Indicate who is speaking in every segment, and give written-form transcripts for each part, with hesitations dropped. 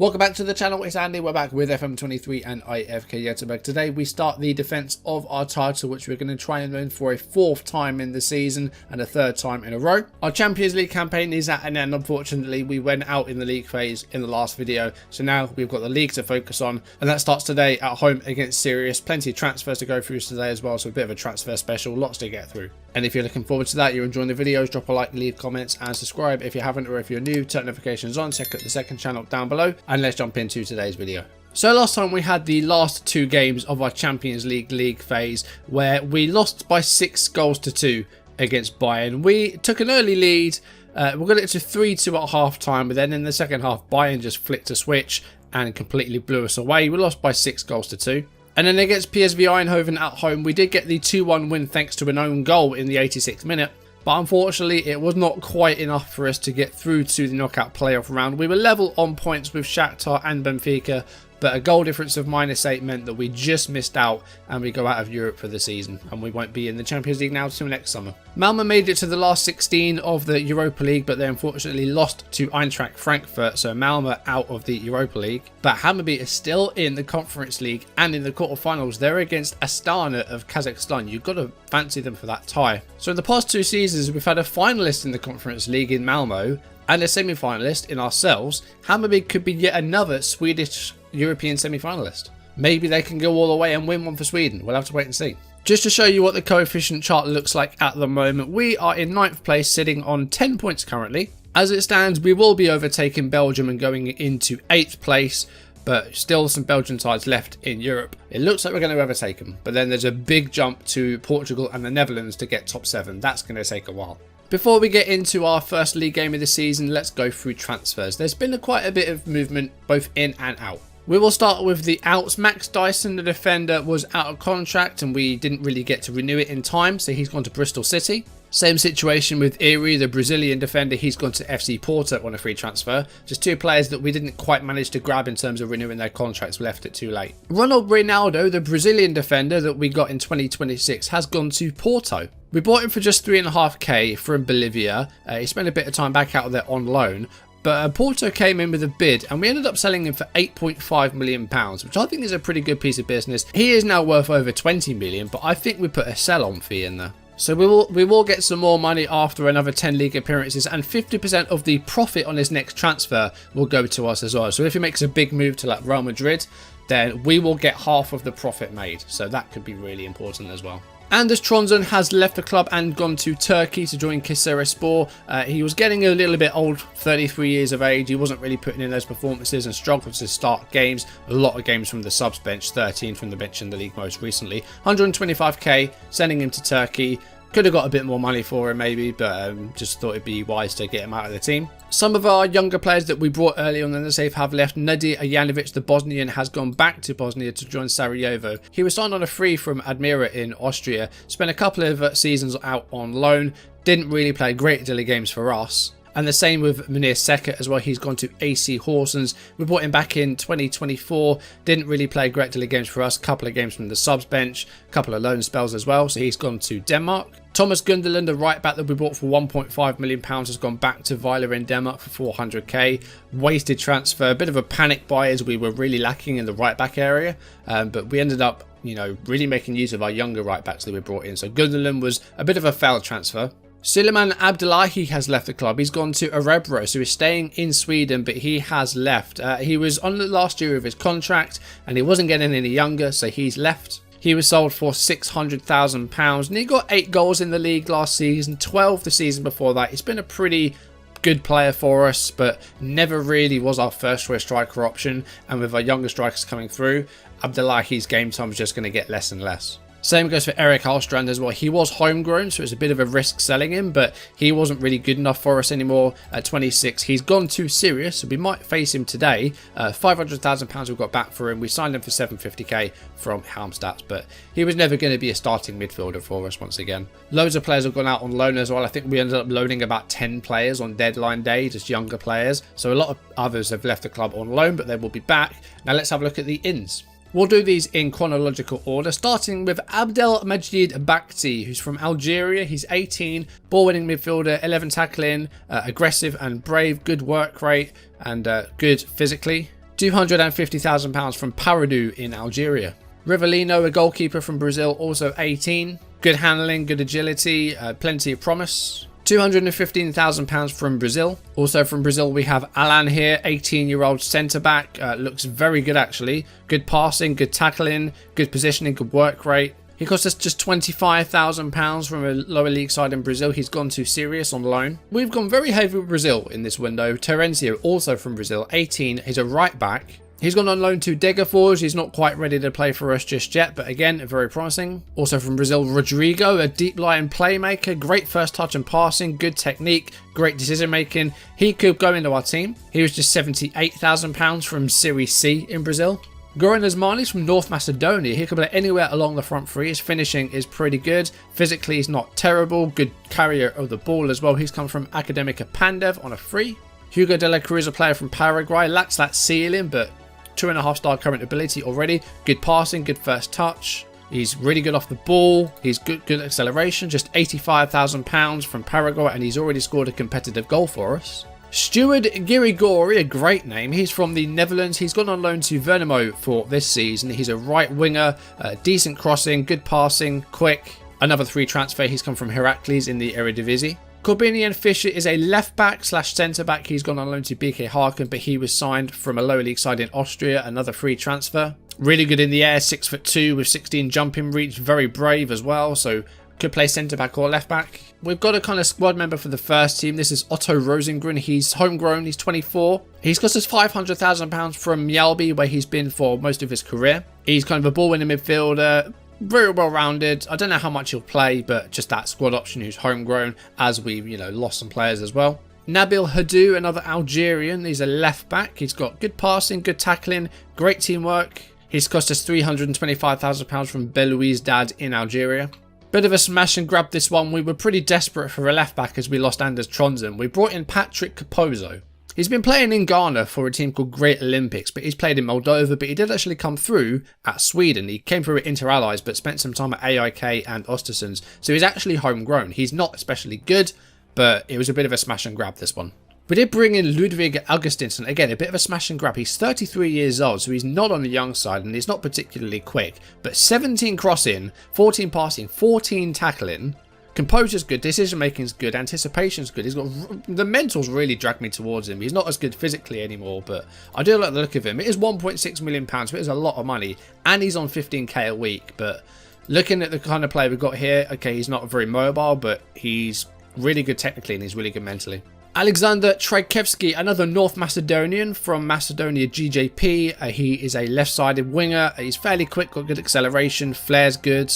Speaker 1: Welcome back to the channel, it's Andy. We're back with FM23 and IFK Goteborg. Today we start the defence of our title, which we're going to try and win for a fourth time in the season and a third time in a row. Our Champions League campaign is at an end. Unfortunately, we went out in the league phase in the last video, so now we've got the league to focus on, and that starts today at home against Sirius. Plenty of transfers to go through today as well, so a bit of a transfer special, lots to get through. And if you're looking forward to that, you're enjoying the videos, drop a like, leave comments and subscribe if you haven't, or if you're new, turn notifications on, check out the second channel down below, and let's jump into today's video. So last time we had the last two games of our Champions League phase where we lost by 6 goals to 2 against Bayern. We took an early lead, we got it to 3-2 at half time, but then in the second half Bayern just flicked a switch and completely blew us away. We lost by 6 goals to 2. And then against PSV Eindhoven at home, we did get the 2-1 win thanks to an own goal in the 86th minute. But unfortunately, it was not quite enough for us to get through to the knockout playoff round. We were level on points with Shakhtar and Benfica, but a goal difference of -8 meant that we just missed out and we go out of Europe for the season, and we won't be in the Champions League now till next summer. Malmö made it to the last 16 of the Europa League, but they unfortunately lost to Eintracht Frankfurt, so Malmö out of the Europa League. But Hammarby is still in the Conference League and in the quarterfinals. They're against Astana of Kazakhstan. You've got to fancy them for that tie. So in the past 2 seasons, we've had a finalist in the Conference League in Malmö and a semi-finalist in ourselves. Hammarby could be yet another Swedish European semi-finalist. Maybe they can go all the way and win one for Sweden. We'll have to wait and see. Just to show you what the coefficient chart looks like at the moment, we are in 9th place, sitting on 10 points currently. As it stands, we will be overtaking Belgium and going into 8th place, but still some Belgian sides left in Europe. It looks like we're going to overtake them, but then there's a big jump to Portugal and the Netherlands to get top 7. That's going to take a while. Before we get into our first league game of the season, let's go through transfers. There's been quite a bit of movement both in and out. We will start with the outs. Max Dyson, the defender, was out of contract and we didn't really get to renew it in time, so he's gone to Bristol City. Same situation with Iri, the Brazilian defender. He's gone to FC Porto on a free transfer. Just 2 players that we didn't quite manage to grab in terms of renewing their contracts. We left it too late. Ronald Reinaldo, the Brazilian defender that we got in 2026, has gone to Porto. We bought him for just 3.5k from Bolivia. He spent a bit of time back out there on loan. But Porto came in with a bid and we ended up selling him for £8.5 million, which I think is a pretty good piece of business. He is now worth over 20 million, but I think we put a sell-on fee in there. So we will get some more money after another 10 league appearances, and 50% of the profit on his next transfer will go to us as well. So if he makes a big move to like Real Madrid, then we will get half of the profit made. So that could be really important as well. Anders Trondsen has left the club and gone to Turkey to join Kayserispor. He was getting a little bit old, 33 years of age. He wasn't really putting in those performances and struggled to start games. A lot of games from the subs bench, 13 from the bench in the league most recently. 125k, sending him to Turkey. Could have got a bit more money for him maybe, but just thought it'd be wise to get him out of the team. Some of our younger players that we brought early on in the save have left. Nadir Ajanovic, the Bosnian, has gone back to Bosnia to join Sarajevo. He was signed on a free from Admira in Austria. Spent a couple of seasons out on loan. Didn't really play a great deal of games for us. And the same with Munir Seka as well. He's gone to AC Horsens. We brought him back in 2024. Didn't really play a great deal of games for us. Couple of games from the subs bench. Couple of loan spells as well. So he's gone to Denmark. Thomas Gunderland, the right back that we bought for £1.5 million, has gone back to Vejle in Denmark for 400k. Wasted transfer. A bit of a panic buy as we were really lacking in the right back area. But we ended up, really making use of our younger right backs that we brought in. So Gunderland was a bit of a failed transfer. Suleiman Abdullahi has left the club. He's gone to Örebro, so he's staying in Sweden, but he has left. He was on the last year of his contract and he wasn't getting any younger, so he's left. He was sold for £600,000 and he got 8 goals in the league last season, 12 the season before that. He's been a pretty good player for us, but never really was our first choice striker option. And with our younger strikers coming through, Abdullahi's game time is just going to get less and less. Same goes for Erik Hallstrand as well. He was homegrown, so it's a bit of a risk selling him, but he wasn't really good enough for us anymore at 26. He's gone to Sirius, so we might face him today. £500,000 we got back for him. We signed him for 750k from Halmstad, but he was never going to be a starting midfielder for us once again. Loads of players have gone out on loan as well. I think we ended up loaning about 10 players on deadline day, just younger players. So a lot of others have left the club on loan, but they will be back. Now let's have a look at the ins. We'll do these in chronological order, starting with Abdelmajid Bakhti, who's from Algeria. He's 18, ball-winning midfielder, 11 tackling, aggressive and brave, good work rate, and good physically. £250,000 from Paradou in Algeria. Rivellino, a goalkeeper from Brazil, also 18. Good handling, good agility, plenty of promise. £215,000 from Brazil. Also from Brazil we have Alan here, 18-year-old centre-back. Looks very good actually. Good passing, good tackling, good positioning, good work rate. He cost us just £25,000 from a lower league side in Brazil. He's gone to Sirius on loan. We've gone very heavy with Brazil in this window. Terencio, also from Brazil, 18. He's a right back. He's gone on loan to Degerfors. He's not quite ready to play for us just yet, but again, very promising. Also from Brazil, Rodrigo, a deep line playmaker. Great first touch and passing, good technique, great decision making. He could go into our team. He was just £78,000 from Serie C in Brazil. Goran Osmanis from North Macedonia. He can play anywhere along the front three. His finishing is pretty good. Physically, he's not terrible. Good carrier of the ball as well. He's come from Academica Pandev on a free. Hugo de la Cruz, a player from Paraguay. Lacks that ceiling, but 2.5-star current ability already. Good passing, good first touch. He's really good off the ball. He's good acceleration. Just £85,000 from Paraguay, and he's already scored a competitive goal for us. Stuart Girigori, a great name. He's from the Netherlands. He's gone on loan to Vernamo for this season. He's a right winger, decent crossing, good passing, quick. Another free transfer. He's come from Heracles in the Eredivisie. Corbinian Fischer is a left back / centre back. He's gone on loan to BK Haken, but he was signed from a lower league side in Austria. Another free transfer. Really good in the air, 6'2" with 16 jumping reach. Very brave as well. So could play centre back or left back. We've got a kind of squad member for the first team. This is Otto Rosengren. He's homegrown. He's 24. He's cost us £500,000 from Mjällby, where he's been for most of his career. He's kind of a ball-winning midfielder. Very well-rounded. I don't know how much he'll play, but just that squad option who's homegrown, as we've, lost some players as well. Nabil Hadou, another Algerian. He's a left back. He's got good passing, good tackling, great teamwork. He's cost us £325,000 from Belouizdad in Algeria. Bit of a smash and grab this one. We were pretty desperate for a left back as we lost Anders Tronsen. We brought in Patrick Capozzo. He's been playing in Ghana for a team called Great Olympics, but he's played in Moldova, but he did actually come through at Sweden. He came through at Inter Allies, but spent some time at AIK and Östersunds, so he's actually homegrown. He's not especially good, but it was a bit of a smash and grab, this one. We did bring in Ludwig Augustinsson. Again, a bit of a smash and grab. He's 33 years old, so he's not on the young side, and he's not particularly quick. But 17 crossing, 14 passing, 14 tackling. Composure's good, decision making's good, anticipation's good. He's got the mentals really dragged me towards him. He's not as good physically anymore, but I do like the look of him. It is £1.6 million, so it is a lot of money, and he's on 15k a week. But looking at the kind of player we've got here, okay, he's not very mobile, but he's really good technically and he's really good mentally. Alexander Trajkevski, another North Macedonian from Macedonia GJP. He is a left-sided winger. He's fairly quick, got good acceleration, flair's good.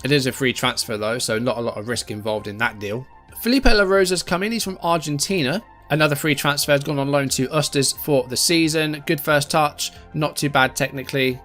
Speaker 1: It is a free transfer though, so not a lot of risk involved in that deal. Felipe La Rosa's come in. He's from Argentina. Another free transfer, has gone on loan to Usters for the season. Good first touch, not too bad technically.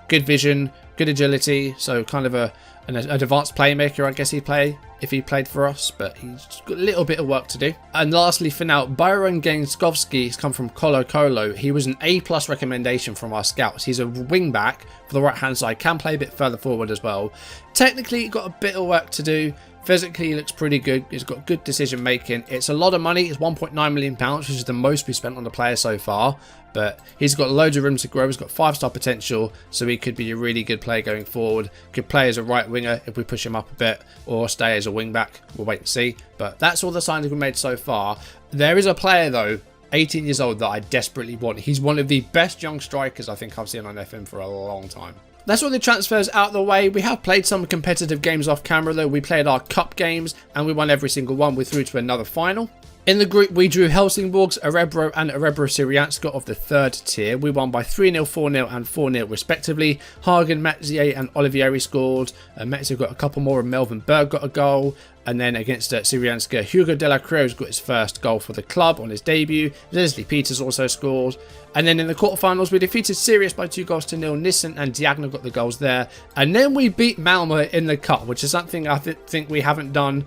Speaker 1: Good vision, good agility, so kind of an advanced playmaker, I guess he'd play if he played for us, but he's got a little bit of work to do. And lastly, for now, Byron Gainskovski has come from Colo Colo. He was an A+ recommendation from our scouts. He's a wing back for the right hand side, can play a bit further forward as well. Technically, got a bit of work to do. Physically, he looks pretty good. He's got good decision making. It's a lot of money. It's £1.9 million, which is the most we spent on the player so far. But he's got loads of room to grow. He's got 5-star potential, so he could be a really good player going forward. Could play as a right winger if we push him up a bit, or stay as a wing back. We'll wait and see. But that's all the signings we've made so far. There is a player though, 18 years old, that I desperately want. He's one of the best young strikers I think I've seen on FM for a long time. That's all the transfers out the way. We have played some competitive games off camera though. We played our cup games and we won every single one. We're through to another final. In the group, we drew Helsingborgs, Örebro and Örebro Syrianska of the third tier. We won by 3-0, 4-0 and 4-0 respectively. Hagen, Metzier and Olivieri scored. Metzier got a couple more and Melvin Berg got a goal. And then against Syrianska, Hugo de la Cruz got his first goal for the club on his debut. Leslie Peters also scored. And then in the quarterfinals, we defeated Sirius by 2-0. Nissen and Diagno got the goals there. And then we beat Malmö in the cup, which is something I think we haven't done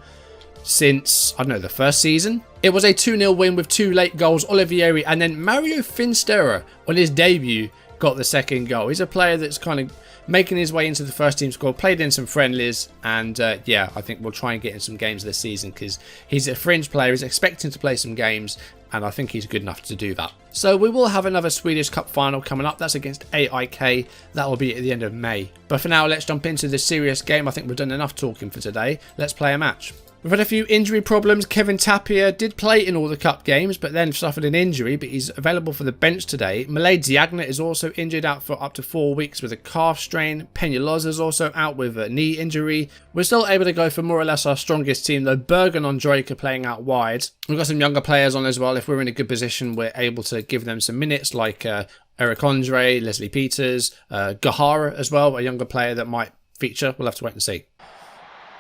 Speaker 1: since, I don't know, the first season. It was a 2-0 win with 2 late goals, Olivieri, and then Mario Finsterer on his debut got the second goal. He's a player that's kind of making his way into the first team squad, played in some friendlies, and yeah, I think we'll try and get in some games this season because he's a fringe player. He's expecting to play some games, and I think he's good enough to do that. So we will have another Swedish Cup final coming up. That's against IFK. That will be at the end of May. But for now, let's jump into the serious game. I think we've done enough talking for today. Let's play a match. We've had a few injury problems. Kevin Tapia did play in all the cup games, but then suffered an injury, but he's available for the bench today. Malay Diagna is also injured, out for up to 4 weeks with a calf strain. Peñalosa is also out with a knee injury. We're still able to go for more or less our strongest team, though. Berg and Andrejk are playing out wide. We've got some younger players on as well. If we're in a good position, we're able to give them some minutes, like Eric Andre, Leslie Peters, Gahara as well, a younger player that might feature. We'll have to wait and see.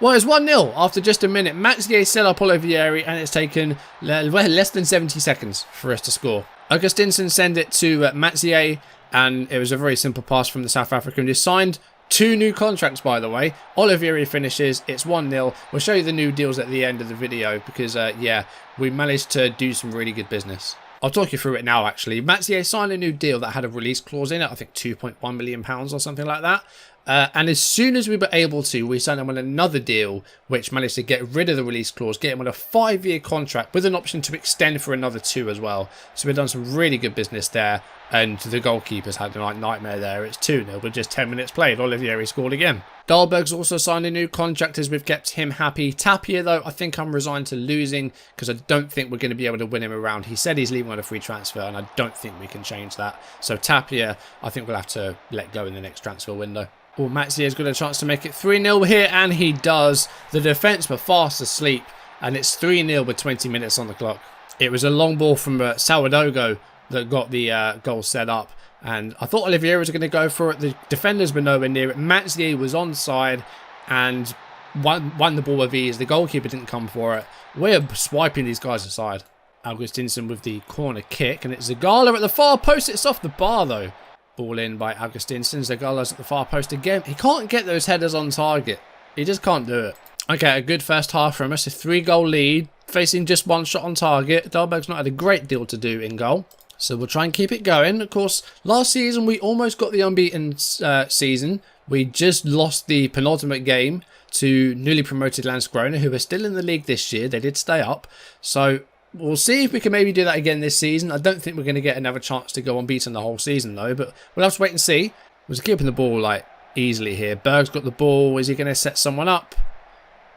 Speaker 1: Well, it's 1-0 after just a minute. Mathieu set up Olivieri, and it's taken less than 70 seconds for us to score. Augustinsson sent it to Mathieu, and it was a very simple pass from the South African, who signed 2 new contracts, by the way. Olivieri finishes. It's 1-0. We'll show you the new deals at the end of the video because, yeah, we managed to do some really good business. I'll talk you through it now, actually. Mathieu signed a new deal that had a release clause in it. I think £2.1 million or something like that. And as soon as we were able to, we signed him on another deal, which managed to get rid of the release clause, get him on a 5-year contract with an option to extend for another 2 as well. So we've done some really good business there. And the goalkeeper's had a nightmare there. It's 2-0 with just 10 minutes played. Olivieri scored again. Dahlberg's also signed a new contract as we've kept him happy. Tapia, though, I think I'm resigned to losing because I don't think we're going to be able to win him around. He said he's leaving on a free transfer, and I don't think we can change that. So Tapia, I think we'll have to let go in the next transfer window. Oh, Mathieu's got a chance to make it 3-0 here, and he does. The defence were fast asleep, and it's 3-0 with 20 minutes on the clock. It was a long ball from Sourdough that got the goal set up, and I thought Olivieri was going to go for it. The defenders were nowhere near it. Mathieu was onside and won the ball with ease. The goalkeeper didn't come for it. We're swiping these guys aside. Augustinsson with the corner kick, and it's Zagala at the far post. It's off the bar, though. Ball in by Augustinsson. Zagala's at the far post again. He can't get those headers on target. He just can't do it. Okay, a good first half from us. A 3-goal lead, facing just 1 shot on target. Dahlberg's not had a great deal to do in goal, so we'll try and keep it going. Of course, last season we almost got the unbeaten season. We just lost the penultimate game to newly promoted Landskrona, who are still in the league this year. They did stay up, so we'll see if we can maybe do that again this season. I don't think we're going to get another chance to go unbeaten the whole season, though, but we'll have to wait and see. We're keeping the ball like easily here. Berg's got the ball. Is he going to set someone up?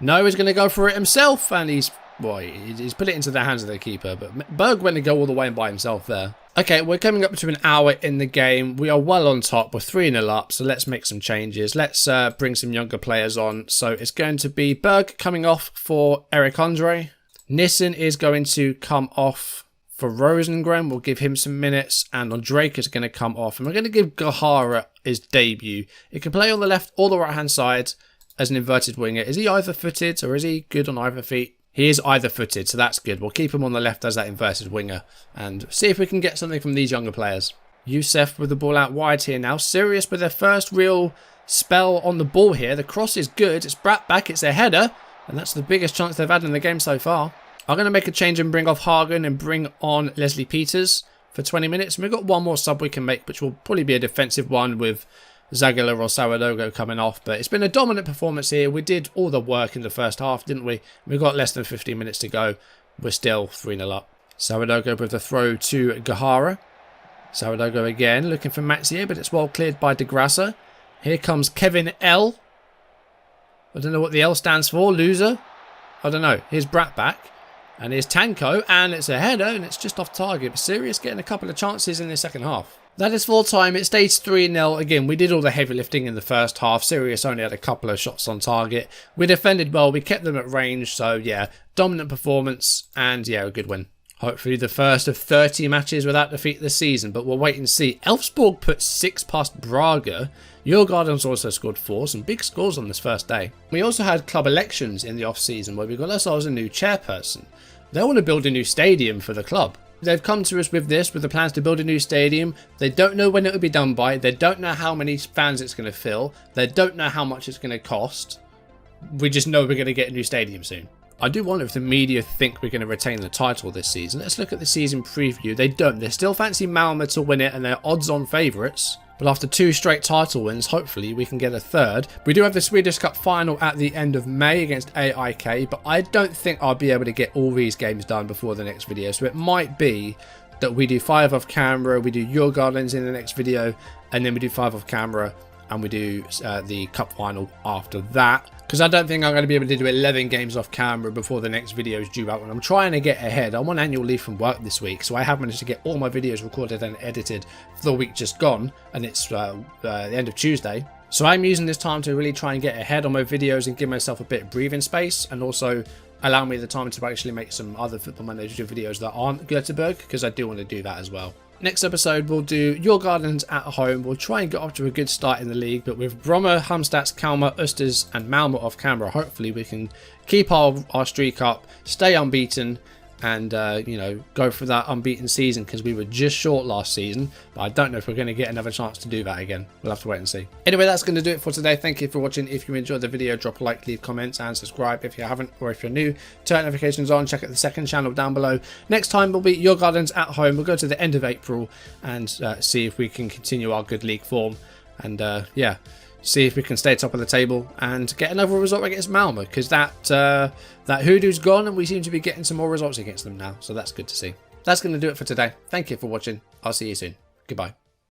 Speaker 1: No, he's going to go for it himself, and he's put it into the hands of the keeper, but Berg went to go all the way by himself there. Okay, we're coming up to an hour in the game. We are well on top. We're 3-0 up, so let's make some changes. Let's bring some younger players on. So it's going to be Berg coming off for Eric Andre. Nissen is going to come off for Rosengren. We'll give him some minutes, and Andrejk is going to come off. And we're going to give Gahara his debut. He can play on the left or the right-hand side as an inverted winger. Is he either-footed, or is he good on either feet? He is either-footed, so that's good. We'll keep him on the left as that inverted winger and see if we can get something from these younger players. Youssef with the ball out wide here now. Sirius with their first real spell on the ball here. The cross is good. It's brought back. It's a header. And that's the biggest chance they've had in the game so far. I'm going to make a change and bring off Hagen and bring on Leslie Peters for 20 minutes. And we've got one more sub we can make, which will probably be a defensive one with Zagala or Sourdough coming off. But it's been a dominant performance here. We did all the work in the first half, didn't we? We've got less than 15 minutes to go. We're still 3-0 up. Sourdough with the throw to Gahara. Sourdough again, looking for Mathieu, but it's well cleared by De Grassa. Here comes Kevin L. I don't know what the L stands for. Loser? I don't know. Here's Brat back. And here's Tanko. And it's a header. And it's just off target. But Sirius getting a couple of chances in the second half. That is full time. It stays 3-0. Again, we did all the heavy lifting in the first half. Sirius only had a couple of shots on target. We defended well. We kept them at range. So, yeah, dominant performance. And, yeah, a good win. Hopefully the first of 30 matches without defeat this season, but we'll wait and see. Elfsborg put 6 past Braga. Djurgården's also scored 4, some big scores on this first day. We also had club elections in the off-season where we got ourselves a new chairperson. They want to build a new stadium for the club. They've come to us with the plans to build a new stadium. They don't know when it will be done by. They don't know how many fans it's going to fill. They don't know how much it's going to cost. We just know we're going to get a new stadium soon. I do wonder if the media think we're going to retain the title this season. Let's look at the season preview. They don't. They still fancy Malmö to win it, and they're odds-on favourites. But after 2 straight title wins, hopefully we can get a third. We do have the Swedish Cup final at the end of May against IFK, but I don't think I'll be able to get all these games done before the next video. So it might be that we do 5 off camera, we do Your Gardens in the next video, and then we do 5 off camera, and we do the cup final after that. Because I don't think I'm going to be able to do 11 games off camera before the next video is due out. And I'm trying to get ahead. I'm on annual leave from work this week, so I have managed to get all my videos recorded and edited for the week just gone. And it's the end of Tuesday. So I'm using this time to really try and get ahead on my videos and give myself a bit of breathing space. And also allow me the time to actually make some other Football Manager videos that aren't Goteborg, because I do want to do that as well. Next episode, we'll do Your Gardens at home. We'll try and get off to a good start in the league, but with Bromma, Halmstads, Kalmar, Östers and Malmö off camera, hopefully we can keep our streak up, stay unbeaten, and you know, go for that unbeaten season, because we were just short last season, but I don't know if we're going to get another chance to do that again. We'll have to wait and see. Anyway, that's going to do it for today. Thank you for watching. If you enjoyed the video, drop a like, leave comments and subscribe if you haven't, or if you're new, turn notifications on. Check out the second channel down below. Next time will be Your Gardens at home. We'll go to the end of April and see if we can continue our good league form, and yeah, see if we can stay top of the table and get another result against Malmö, because that hoodoo's gone and we seem to be getting some more results against them now, so that's good to see. That's going to do it for today. Thank you for watching. I'll see you soon. Goodbye.